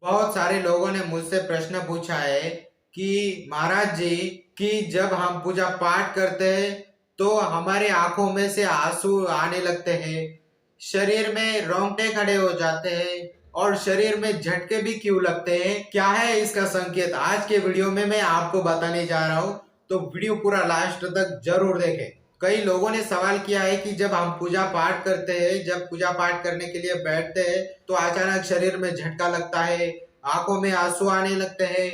बहुत सारे लोगों ने मुझसे प्रश्न पूछा है कि महाराज जी, कि जब हम पूजा पाठ करते हैं तो हमारी आंखों में से आंसू आने लगते हैं, शरीर में रोंगटे खड़े हो जाते हैं और शरीर में झटके भी क्यों लगते हैं, क्या है इसका संकेत? आज के वीडियो में मैं आपको बताने जा रहा हूँ, तो वीडियो पूरा लास्ट तक जरूर देखें। कई लोगों ने सवाल किया है कि जब हम पूजा पाठ करते हैं, जब पूजा पाठ करने के लिए बैठते हैं तो अचानक शरीर में झटका लगता है, आंखों में आंसू आने लगते हैं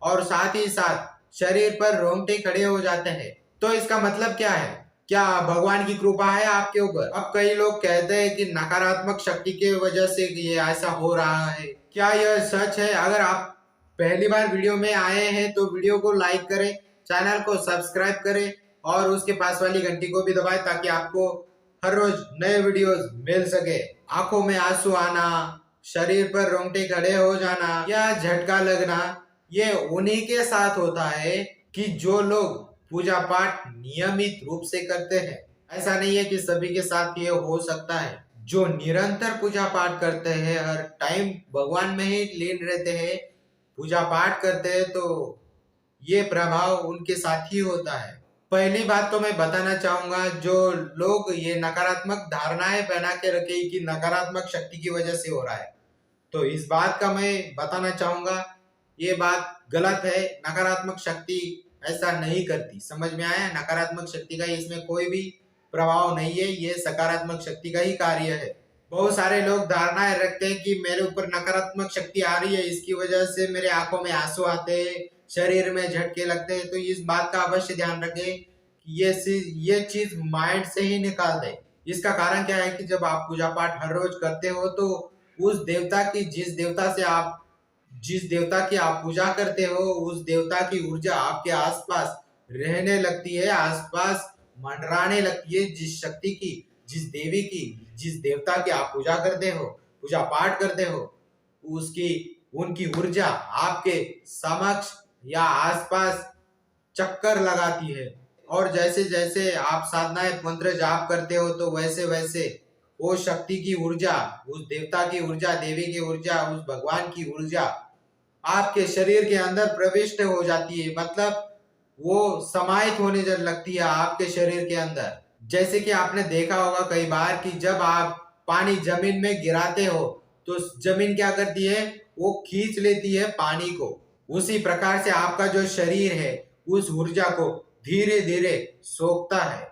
और साथ ही साथ शरीर पर रोंगटे खड़े हो जाते हैं। तो इसका मतलब क्या है? क्या भगवान की कृपा है आपके ऊपर? अब कई लोग कहते हैं कि नकारात्मक शक्ति की वजह से ये ऐसा हो रहा है। क्या यह सच है? अगर आप पहली बार वीडियो में आए हैं तो वीडियो को लाइक करें, चैनल को सब्सक्राइब करें और उसके पास वाली घंटी को भी दबाएं ताकि आपको हर रोज नए वीडियोस मिल सके। आंखों में आंसू आना, शरीर पर रोंगटे खड़े हो जाना या झटका लगना, ये उन्हीं के साथ होता है कि जो लोग पूजा पाठ नियमित रूप से करते हैं। ऐसा नहीं है कि सभी के साथ ये हो सकता है। जो निरंतर पूजा पाठ करते हैं, हर टाइम भगवान में ही लीन रहते हैं, पूजा पाठ करते हैं, तो ये प्रभाव उनके साथ ही होता है। पहली बात तो मैं बताना चाहूंगा, जो लोग ये नकारात्मक धारणाएं बना के रखे कि नकारात्मक शक्ति की वजह से हो रहा है, तो इस बात का मैं बताना चाहूंगा, ये बात गलत है। नकारात्मक शक्ति ऐसा नहीं करती। समझ में आया? नकारात्मक शक्ति का इसमें कोई भी प्रभाव नहीं है, ये सकारात्मक शक्ति का ही कार्य है। बहुत सारे लोग धारणाएं रखते हैं कि मेरे ऊपर नकारात्मक शक्ति आ रही है, इसकी वजह से मेरे आंखों में आंसू आते हैं, शरीर में झटके लगते हैं। तो इस बात का अवश्य ध्यान रखें कि ये चीज माइंड से ही निकाल दें। इसका कारण क्या है कि जब आप पूजा पाठ हर रोज करते हो तो उस देवता की जिस देवता की आप पूजा करते हो, उस देवता की ऊर्जा आपके आसपास रहने लगती है, आसपास मंडराने लगती है। जिस शक्ति की, जिस देवी की, जिस देवता की आप पूजा करते हो, पूजा पाठ करते हो, उसकी उनकी ऊर्जा आपके समक्ष या आसपास चक्कर लगाती है। और जैसे जैसे आप साधनाएं मंत्र जाप करते हो तो वैसे वैसे वो शक्ति की ऊर्जा, उस देवता की ऊर्जा, देवी की ऊर्जा, उस भगवान की ऊर्जा आपके शरीर के अंदर प्रविष्ट हो जाती है। मतलब वो समाहित होने लगती है आपके शरीर के अंदर। जैसे कि आपने देखा होगा कई बार कि जब आप पानी जमीन में गिराते हो तो जमीन क्या करती है, वो खींच लेती है पानी को। उसी प्रकार से आपका जो शरीर है उस ऊर्जा को धीरे धीरे सोखता है,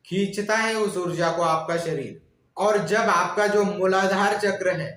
खींचता है उस ऊर्जा को आपका शरीर। और जब आपका जो मूलाधार चक्र है,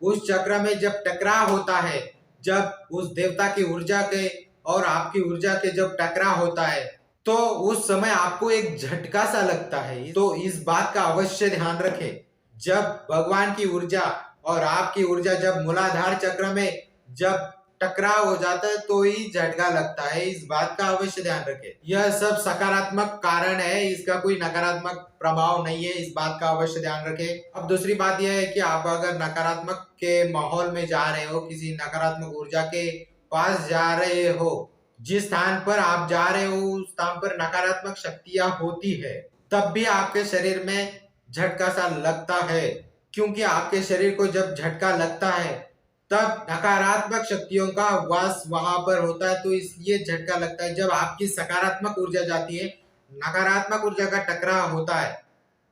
उस चक्र में जब टकराव होता है, जब उस देवता की ऊर्जा के और आपकी ऊर्जा के जब टकराव होता है, तो उस समय आपको एक झटका सा लगता है। तो इस बात का अवश्य ध्यान रखें। जब भगवान की ऊर्जा और आपकी ऊर्जा जब मूलाधार चक्र में जब टकराव हो जाता है तो ही झटका लगता है। इस बात का अवश्य ध्यान रखें। यह सब सकारात्मक कारण है, इसका कोई नकारात्मक प्रभाव नहीं है। इस बात का अवश्य ध्यान रखें। अब दूसरी बात यह है कि आप अगर नकारात्मक के माहौल में जा रहे हो, किसी नकारात्मक ऊर्जा के पास जा रहे हो, जिस स्थान पर आप जा रहे हो उस स्थान पर नकारात्मक शक्तियां होती है, तब भी आपके शरीर में झटका सा लगता है। क्योंकि आपके शरीर को जब झटका लगता है तब नकारात्मक शक्तियों का वास वहां पर होता है, तो इसलिए झटका लगता है। जब आपकी सकारात्मक ऊर्जा जाती है, नकारात्मक ऊर्जा का टकराव होता है,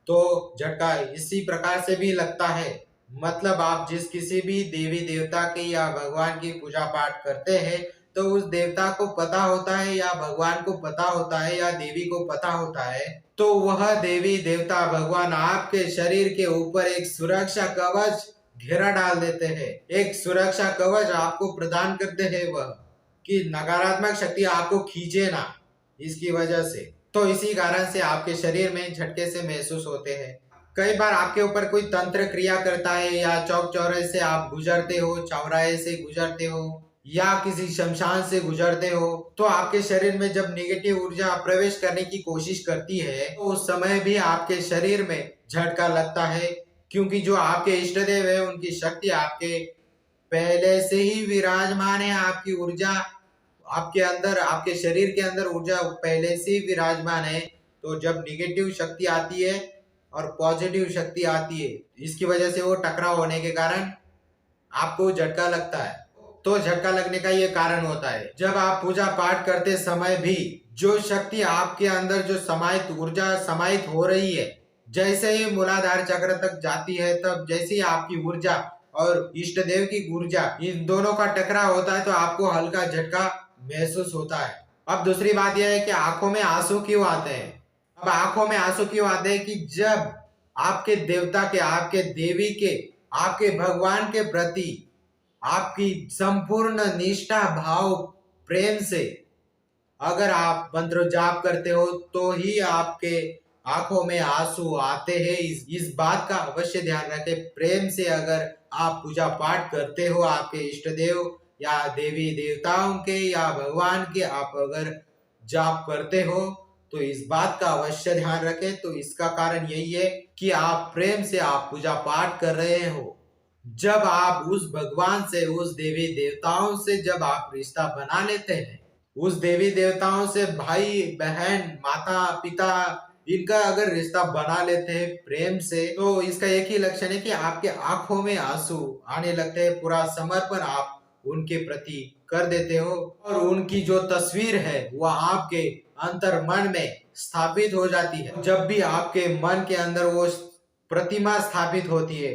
तो झटका इसी प्रकार से भी लगता है। मतलब आप जिस किसी भी देवी देवता की या भगवान की पूजा पाठ करते हैं तो उस देवता को पता होता है या भगवान को पता होता है या देवी को पता होता है, तो वह देवी देवता भगवान आपके शरीर के ऊपर एक सुरक्षा कवच घेरा डाल देते हैं। एक सुरक्षा कवच आपको प्रदान करते हैं वह, कि नकारात्मक शक्ति आपको खींचे ना, इसकी वजह से। तो इसी कारण से आपके शरीर में झटके से महसूस होते हैं। कई बार आपके ऊपर कोई तंत्र क्रिया करता है या चौक चौराहे से आप गुजरते हो, चौराहे से गुजरते हो या किसी शमशान से गुजरते हो, तो आपके शरीर में जब नेगेटिव ऊर्जा प्रवेश करने की कोशिश करती है तो उस समय भी आपके शरीर में झटका लगता है। क्योंकि जो आपके इष्ट देव है उनकी शक्ति आपके पहले से ही विराजमान है। आपकी ऊर्जा आपके अंदर, आपके शरीर के अंदर ऊर्जा पहले से ही विराजमान है। तो जब निगेटिव शक्ति आती है और पॉजिटिव शक्ति आती है, इसकी वजह से वो टकराव होने के कारण आपको झटका लगता है। तो झटका लगने का ये कारण होता है। जब आप पूजा पाठ करते समय भी जो शक्ति आपके अंदर जो समाहित ऊर्जा समाहित हो रही है, जैसे ही मूलाधार चक्र तक जाती है, तब जैसे ही आपकी ऊर्जा और इष्ट देव की ऊर्जा इन दोनों का टकराव होता है तो आपको हल्का झटका महसूस होता है। अब दूसरी बात यह है कि आंखों में आंसू क्यों आते हैं। अब आंखों में आंसू क्यों आते हैं कि जब आपके देवता के, आपके देवी के, आपके भगवान के प्रति आपकी संपूर्ण निष्ठा भाव प्रेम से अगर आप मंत्र जाप करते हो तो ही आपके आंखों में आंसू आते हैं। इस बात का अवश्य ध्यान रखें। प्रेम से अगर आप पूजा पाठ करते हो आपके इष्ट देव या देवी देवताओं के या भगवान के आप अगर जाप करते हो तो इस बात का अवश्य ध्यान रखें। तो इसका कारण यही है कि आप प्रेम से आप पूजा पाठ कर रहे हो। जब आप उस भगवान से, उस देवी देवताओं से जब आप रिश्ता बना लेते हैं, उस देवी देवताओं से भाई बहन माता पिता इनका अगर रिश्ता बना लेते हैं प्रेम से, तो इसका एक ही लक्षण है कि आपके आंखों में आंसू आने लगते हैं। पूरा समर्पण आप उनके प्रति कर देते हो और उनकी जो तस्वीर है वह आपके अंतर मन में स्थापित हो जाती है। जब भी आपके मन के अंदर वो प्रतिमा स्थापित होती है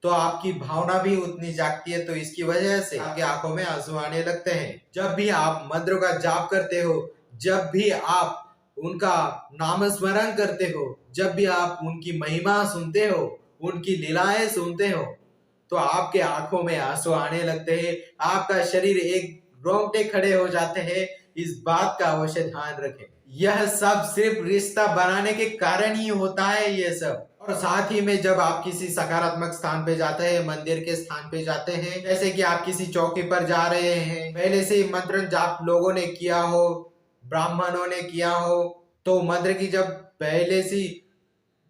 तो आपकी भावना भी उतनी जागती है। तो इसकी वजह से आपकी आंखों में आंसू आने लगते हैं। जब भी आप मंत्रों का जाप करते हो, जब भी आप उनका नाम स्मरण करते हो, जब भी आप उनकी महिमा सुनते हो, उनकी लीलाएं सुनते हो, तो आपके आंखों में आंसू आने लगते हैं। आपका शरीर एक रोंगटे खड़े हो जाते हैं। इस बात का अवश्य ध्यान रखें। यह सब सिर्फ रिश्ता बनाने के कारण ही होता है ये सब। और साथ ही में जब आप किसी सकारात्मक स्थान पे जाते हैं, मंदिर के स्थान पे जाते हैं, जैसे कि आप किसी चौकी पर जा रहे हैं, पहले से ही मंत्र जाप लोगों ने किया हो, ब्राह्मणों ने किया हो, तो मंत्र की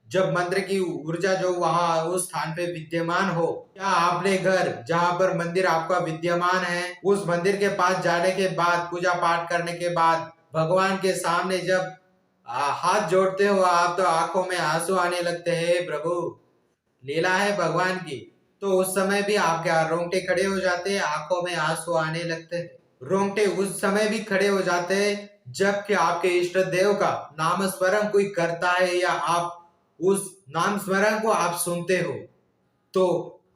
जब मंत्र की ऊर्जा जो वहां उस स्थान पे विद्यमान हो, क्या आपने घर जहां पर मंदिर आपका विद्यमान है उस मंदिर के पास जाने के बाद, पूजा पाठ करने के बाद भगवान के सामने जब हाथ जोड़ते हो आप, तो आंखों में आंसू आने लगते हैं। प्रभु लीला है भगवान की। तो उस समय भी आपके रोंगटे खड़े हो जाते हैं, आंखों में आंसू आने लगते हैं। रोंगटे उस समय भी खड़े हो जाते हैं जबकि आपके इष्ट देव का नाम स्मरण कोई करता है या आप उस नाम स्मरण को आप सुनते हो तो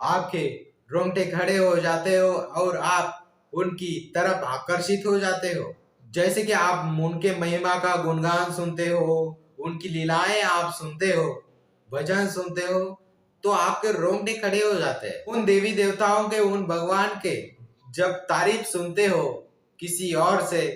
आपके रोंगटे खड़े हो जाते हो और आप उनकी तरफ आकर्षित हो जाते हो। जैसे कि आप उनके महिमा का गुणगान सुनते हो, उनकी लीलाएं आप सुनते हो, भजन सुनते हो, तो आपके रोंगटे खड़े हो जाते हैं। उन देवी देवताओं के, उन भगवान के जब तारीफ सुनते हो किसी और से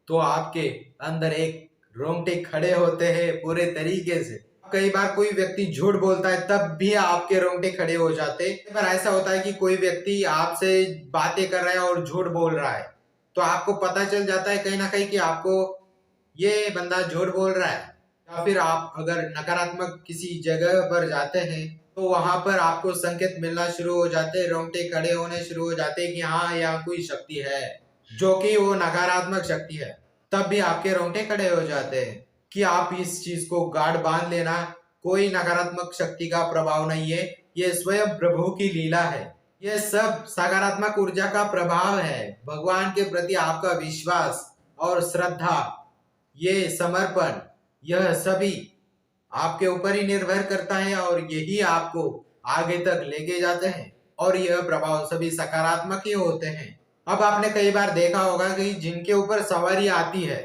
तो आपके अंदर एक रोंगटे खड़े होते हैं पूरे तरीके से। कई बार कोई व्यक्ति झूठ बोलता है तब भी आपके रोंगटे खड़े हो जाते हैं। पर ऐसा होता है कि कोई व्यक्ति आपसे बातें कर रहा है और झूठ बोल रहा है तो आपको पता चल जाता है कहीं ना कहीं कि आपको ये बंदा झूठ बोल रहा है। या फिर आप अगर नकारात्मक किसी जगह पर जाते हैं तो वहां पर आपको संकेत मिलना शुरू हो जाते हैं, रोंगटे खड़े होने शुरू हो जाते हैं कि हाँ यहाँ कोई शक्ति है जो कि वो नकारात्मक शक्ति है। तब भी आपके रोंगटे खड़े हो जाते हैं कि आप इस चीज को गाढ़ बांध लेना, कोई नकारात्मक शक्ति का प्रभाव नहीं है, ये स्वयं प्रभु की लीला है। यह सब सकारात्मक ऊर्जा का प्रभाव है। भगवान के प्रति आपका विश्वास और श्रद्धा, ये समर्पण, यह सभी आपके ऊपर ही निर्भर करता है और यही आपको आगे तक लेके जाते हैं और यह प्रभाव सभी सकारात्मक ही होते हैं। अब आपने कई बार देखा होगा कि जिनके ऊपर सवारी आती है,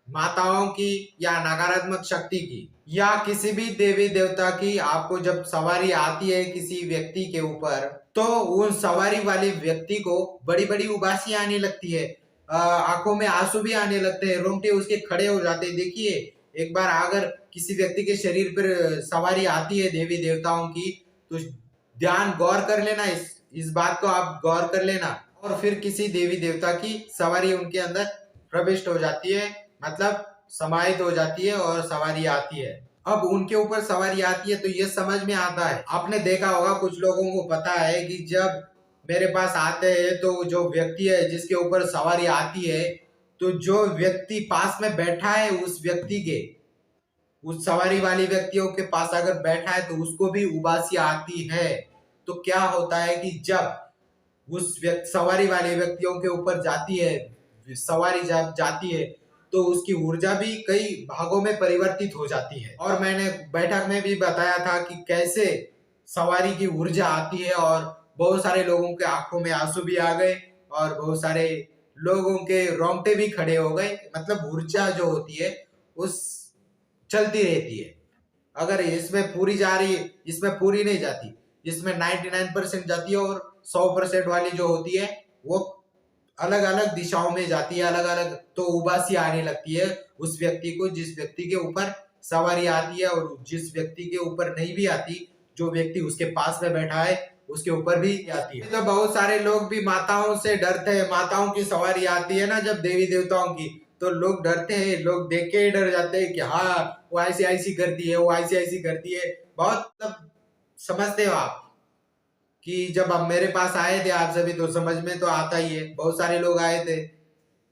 माताओं की या नकारात्मक शक्ति की या किसी भी देवी देवता की, आपको जब सवारी आती है किसी व्यक्ति के ऊपर तो उन सवारी वाले व्यक्ति को बड़ी बड़ी उबासी आने लगती है, आंखों में आंसू भी आने लगते हैं, रोंगटे उसके खड़े हो जाते हैं। देखिए एक बार अगर किसी व्यक्ति के शरीर पर सवारी आती है देवी देवताओं की तो ध्यान गौर कर लेना, इस बात को आप गौर कर लेना। और फिर किसी देवी देवता की सवारी उनके अंदर प्रविष्ट हो जाती है, मतलब समाहित हो जाती है और सवारी आती है। अब उनके ऊपर सवारी आती है तो ये समझ में आता है, आपने देखा होगा कुछ लोगों को पता है कि जब मेरे पास आते हैं तो जो व्यक्ति है जिसके ऊपर सवारी आती है तो जो व्यक्ति पास में बैठा है उस व्यक्ति के, उस सवारी वाली व्यक्तियों के पास अगर बैठा है तो उसको भी उबासी आती है। तो क्या होता है कि जब उस सवारी वाले व्यक्तियों के ऊपर जाती है, सवारी जाती है, तो उसकी ऊर्जा भी कई भागों में परिवर्तित हो जाती है। और मैंने बैठक में भी बताया था कि कैसे सवारी की ऊर्जा आती है, और बहुत सारे लोगों के आंखों में आंसू भी आ गए और बहुत सारे लोगों के रोंगटे भी खड़े हो गए। मतलब ऊर्जा जो होती है उस चलती रहती है। अगर इसमें पूरी जा रही है, इसमें पूरी नहीं जाती, इसमें 99% जाती है, और 100% वाली जो होती है वो अलग अलग दिशाओं में जाती है, अलग अलग, तो उबासी आने लगती है उस व्यक्ति को, जिस व्यक्ति के ऊपर सवारी आती है, और जिस व्यक्ति के ऊपर नहीं भी आती, जो व्यक्ति उसके पास में बैठा है उसके ऊपर भी आती है। तो बहुत सारे लोग भी माताओं से डरते हैं। माताओं की सवारी आती है ना जब देवी देवताओं की, तो लोग डरते हैं, लोग देख के ही डर जाते हैं कि हाँ वो ऐसी ऐसी करती है, वो ऐसी ऐसी करती है। बहुत मतलब समझते हो आप कि जब अब मेरे पास आए थे आप सभी, तो समझ में तो आता ही है, बहुत सारे लोग आए थे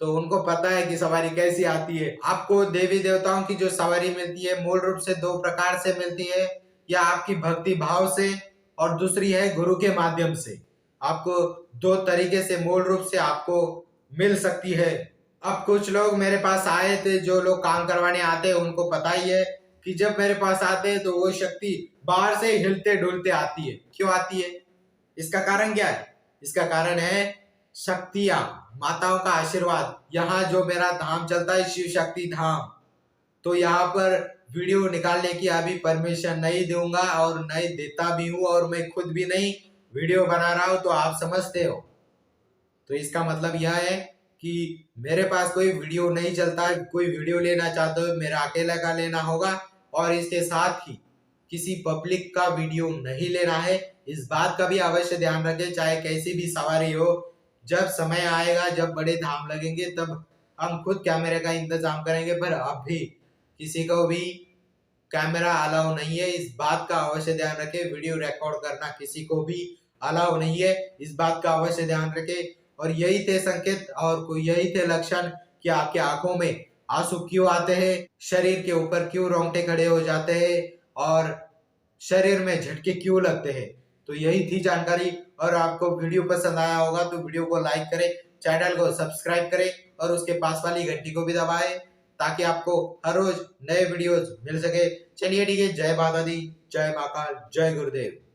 तो उनको पता है कि सवारी कैसी आती है। आपको देवी देवताओं की जो सवारी मिलती है मूल रूप से दो प्रकार से मिलती है, या आपकी भक्ति भाव से, और दूसरी है गुरु के माध्यम से। आपको दो तरीके से मूल रूप से आपको मिल सकती है। अब कुछ लोग मेरे पास आए थे, जो लोग काम करवाने आते हैं उनको पता ही है कि जब मेरे पास आते हैं तो वो शक्ति बाहर से हिलते डुलते आती है। क्यों आती है? इसका कारण क्या है? इसका कारण है शक्तियां, माताओं का आशीर्वाद। यहाँ जो मेरा धाम चलता है शिव शक्ति धाम, तो यहाँ पर वीडियो निकालने की अभी परमिशन नहीं दूंगा, और नहीं देता भी हूँ, और मैं खुद भी नहीं वीडियो बना रहा हूँ, तो आप समझते हो। तो इसका मतलब यह है कि मेरे पास कोई वीडियो नहीं चलता। कोई वीडियो लेना चाहते हो मेरा अकेला का लेना होगा, और इसके साथ ही किसी पब्लिक का वीडियो नहीं लेना है। इस बात का भी अवश्य ध्यान रखें, चाहे कैसी भी सवारी हो। जब समय आएगा, जब बड़े धाम लगेंगे, तब हम खुद कैमरे का इंतजाम करेंगे, पर अभी किसी को भी कैमरा अलाउ नहीं है। इस बात का अवश्य ध्यान रखें। वीडियो रिकॉर्ड करना किसी को भी अलाउ नहीं है, इस बात का अवश्य ध्यान रखें। और यही थे संकेत, और यही थे लक्षण कि आपके आंखों में आंसू क्यों आते हैं, शरीर के ऊपर क्यों रोंगटे खड़े हो जाते हैं, और शरीर में झटके क्यों लगते हैं। तो यही थी जानकारी। और आपको वीडियो पसंद आया होगा तो वीडियो को लाइक करें, चैनल को सब्सक्राइब करें, और उसके पास वाली घंटी को भी दबाएं, ताकि आपको हर रोज नए वीडियोस मिल सके। चलिए ठीक है, जय माता दी, जय महाकाल, जय गुरुदेव।